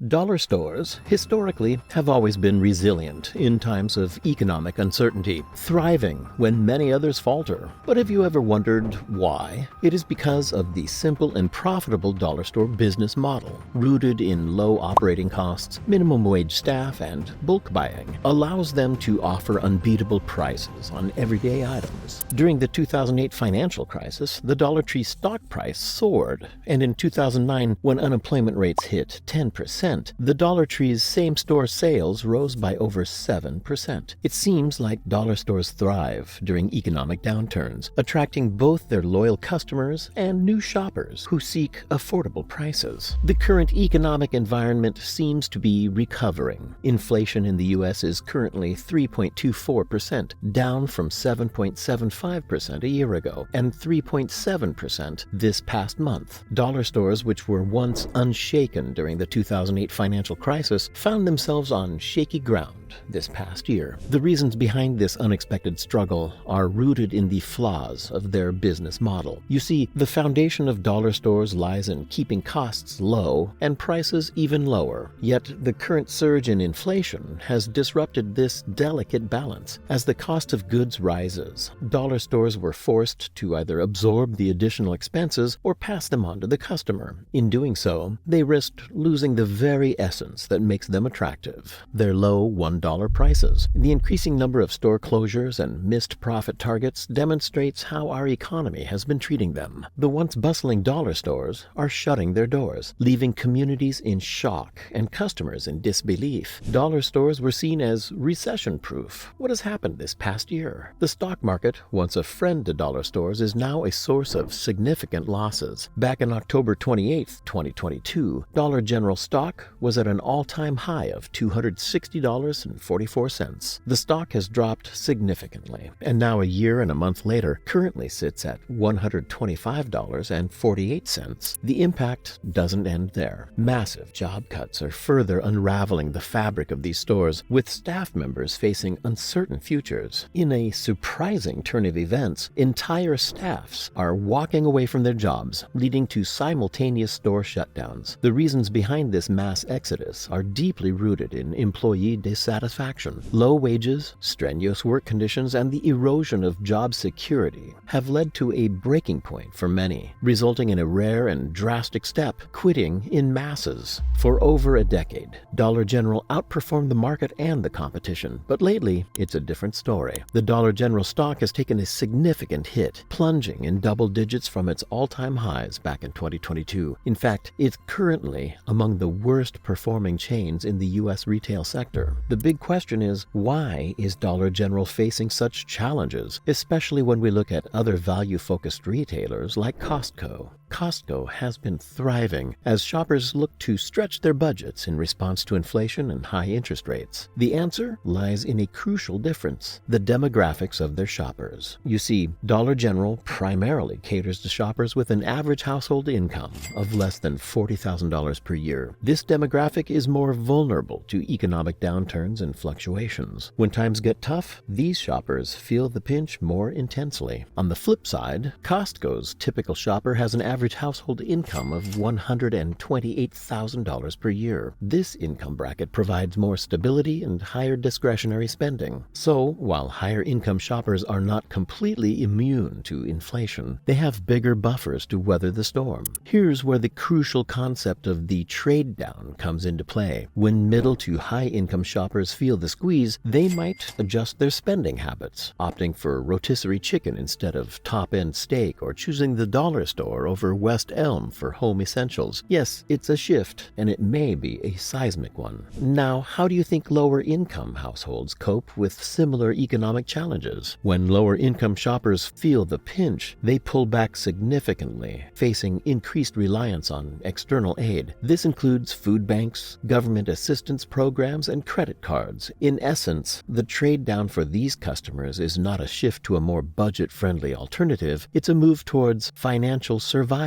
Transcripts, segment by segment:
Dollar stores, historically, have always been resilient in times of economic uncertainty, thriving when many others falter. But have you ever wondered why? It is because of the simple and profitable dollar store business model, rooted in low operating costs, minimum wage staff, and bulk buying, allows them to offer unbeatable prices on everyday items. During the 2008 financial crisis, the Dollar Tree stock price soared, and in 2009, when unemployment rates hit 10%, the Dollar Tree's same-store sales rose by over 7%. It seems like dollar stores thrive during economic downturns, attracting both their loyal customers and new shoppers who seek affordable prices. The current economic environment seems to be recovering. Inflation in the U.S. is currently 3.24%, down from 7.75% a year ago, and 3.7% this past month. Dollar stores, which were once unshaken during the 2008 financial crisis, found themselves on shaky ground this past year. The reasons behind this unexpected struggle are rooted in the flaws of their business model. You see, the foundation of dollar stores lies in keeping costs low and prices even lower. Yet the current surge in inflation has disrupted this delicate balance. As the cost of goods rises, dollar stores were forced to either absorb the additional expenses or pass them on to the customer. In doing so, they risked losing the very essence that makes them attractive: their low $1 prices. The increasing number of store closures and missed profit targets demonstrates how our economy has been treating them. The once bustling dollar stores are shutting their doors, leaving communities in shock and customers in disbelief. Dollar stores were seen as recession-proof. What has happened this past year? The stock market, once a friend to dollar stores, is now a source of significant losses. Back in October 28, 2022, Dollar General stock was at an all-time high of $260.44. The stock has dropped significantly, and now a year and a month later currently sits at $125.48. The impact doesn't end there. Massive job cuts are further unraveling the fabric of these stores, with staff members facing uncertain futures. In a surprising turn of events, entire staffs are walking away from their jobs, leading to simultaneous store shutdowns. The reasons behind this mass exodus are deeply rooted in employee dissatisfaction. Low wages, strenuous work conditions, and the erosion of job security have led to a breaking point for many, resulting in a rare and drastic step: quitting in masses. For over a decade, Dollar General outperformed the market and the competition, but lately it's a different story. The Dollar General stock has taken a significant hit, plunging in double digits from its all-time highs back in 2022. In fact, it's currently among the worst performing chains in the U.S. retail sector. The big question is, why is Dollar General facing such challenges, especially when we look at other value-focused retailers like Costco? Costco has been thriving as shoppers look to stretch their budgets in response to inflation and high interest rates. The answer lies in a crucial difference: the demographics of their shoppers. You see, Dollar General primarily caters to shoppers with an average household income of less than $40,000 per year. This demographic is more vulnerable to economic downturns and fluctuations. When times get tough, these shoppers feel the pinch more intensely. On the flip side, Costco's typical shopper has an average household income of $128,000 per year. This income bracket provides more stability and higher discretionary spending. So, while higher income shoppers are not completely immune to inflation, they have bigger buffers to weather the storm. Here's where the crucial concept of the trade down comes into play. When middle to high income shoppers feel the squeeze, they might adjust their spending habits, opting for rotisserie chicken instead of top-end steak, or choosing the dollar store over West Elm for home essentials. Yes, it's a shift, and it may be a seismic one. Now, how do you think lower income households cope with similar economic challenges? When lower income shoppers feel the pinch, they pull back significantly, facing increased reliance on external aid. This includes food banks, government assistance programs, and credit cards. In essence, the trade down for these customers is not a shift to a more budget-friendly alternative, it's a move towards financial survival.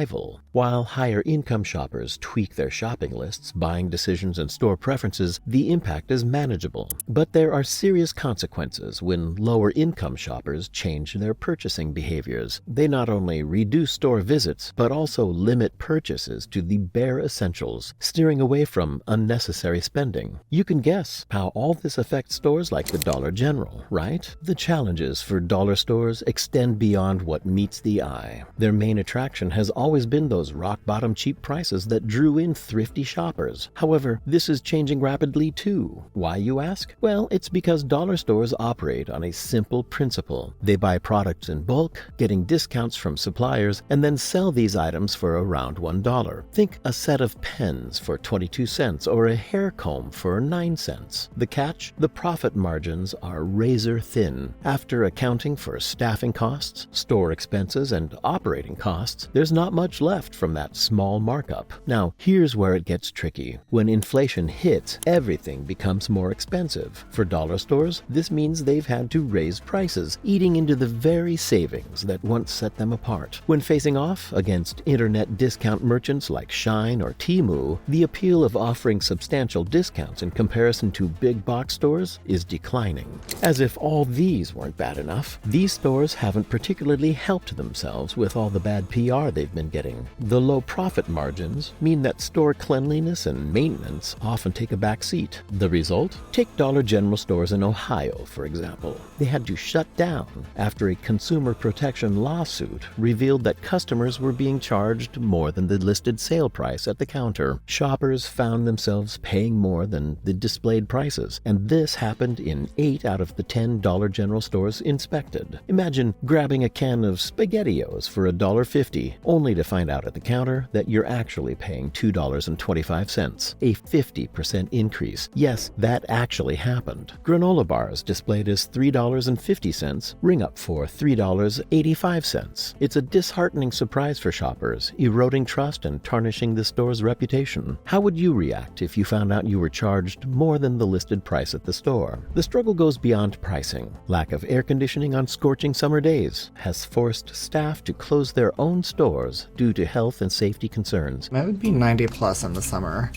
While higher income shoppers tweak their shopping lists, buying decisions, and store preferences, the impact is manageable. But there are serious consequences when lower income shoppers change their purchasing behaviors. They not only reduce store visits, but also limit purchases to the bare essentials, steering away from unnecessary spending. You can guess how all this affects stores like the Dollar General, right? The challenges for dollar stores extend beyond what meets the eye. Their main attraction has always been those rock-bottom cheap prices that drew in thrifty shoppers. However, this is changing rapidly too. Why, you ask? Well, it's because dollar stores operate on a simple principle. They buy products in bulk, getting discounts from suppliers, and then sell these items for around $1. Think a set of pens for 22 cents or a hair comb for 9 cents. The catch? The profit margins are razor thin. After accounting for staffing costs, store expenses, and operating costs, there's not much left from that small markup. Now, here's where it gets tricky. When inflation hits, everything becomes more expensive. For dollar stores, this means they've had to raise prices, eating into the very savings that once set them apart. When facing off against internet discount merchants like Shine or Temu, the appeal of offering substantial discounts in comparison to big box stores is declining. As if all these weren't bad enough, these stores haven't particularly helped themselves with all the bad PR they've been getting. The low profit margins mean that store cleanliness and maintenance often take a back seat. The result? Take Dollar General stores in Ohio, for example. They had to shut down after a consumer protection lawsuit revealed that customers were being charged more than the listed sale price at the counter. Shoppers found themselves paying more than the displayed prices, and this happened in 8 out of the 10 Dollar General stores inspected. Imagine grabbing a can of SpaghettiOs for $1.50, only to find out at the counter that you're actually paying $2.25, a 50% increase. Yes, that actually happened. Granola bars displayed as $3.50 ring up for $3.85. It's a disheartening surprise for shoppers, eroding trust and tarnishing the store's reputation. How would you react if you found out you were charged more than the listed price at the store? The struggle goes beyond pricing. Lack of air conditioning on scorching summer days has forced staff to close their own stores due to health and safety concerns. It would be 90 plus in the summer.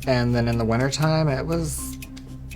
And then in the wintertime, it was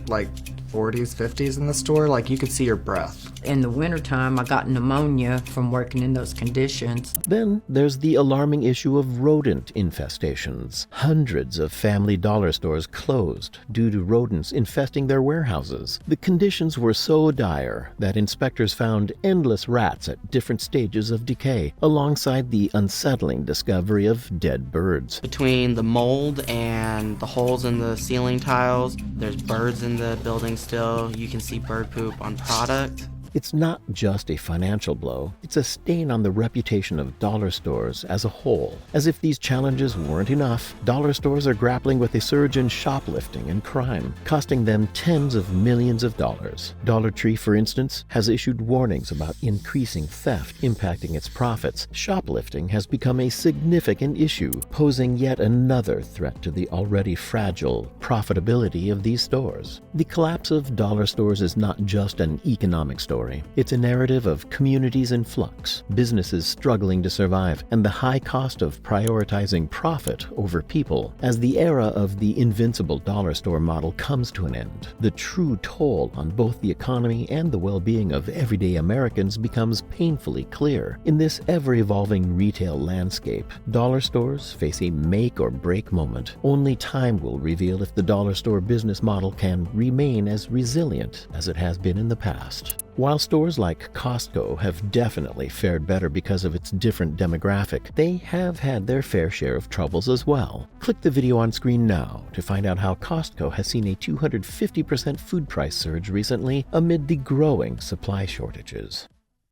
like 40s, 50s in the store. Like you could see your breath. In the wintertime, I got pneumonia from working in those conditions. Then there's the alarming issue of rodent infestations. Hundreds of Family Dollar stores closed due to rodents infesting their warehouses. The conditions were so dire that inspectors found endless rats at different stages of decay, alongside the unsettling discovery of dead birds. Between the mold and the holes in the ceiling tiles, there's birds in the building still. You can see bird poop on product. It's not just a financial blow, it's a stain on the reputation of dollar stores as a whole. As if these challenges weren't enough, dollar stores are grappling with a surge in shoplifting and crime, costing them tens of millions of dollars. Dollar Tree, for instance, has issued warnings about increasing theft impacting its profits. Shoplifting has become a significant issue, posing yet another threat to the already fragile profitability of these stores. The collapse of dollar stores is not just an economic story. It's a narrative of communities in flux, businesses struggling to survive, and the high cost of prioritizing profit over people. As the era of the invincible dollar store model comes to an end, the true toll on both the economy and the well-being of everyday Americans becomes painfully clear. In this ever-evolving retail landscape, dollar stores face a make-or-break moment. Only time will reveal if the dollar store business model can remain as resilient as it has been in the past. While stores like Costco have definitely fared better because of its different demographic, they have had their fair share of troubles as well. Click the video on screen now to find out how Costco has seen a 250% food price surge recently amid the growing supply shortages.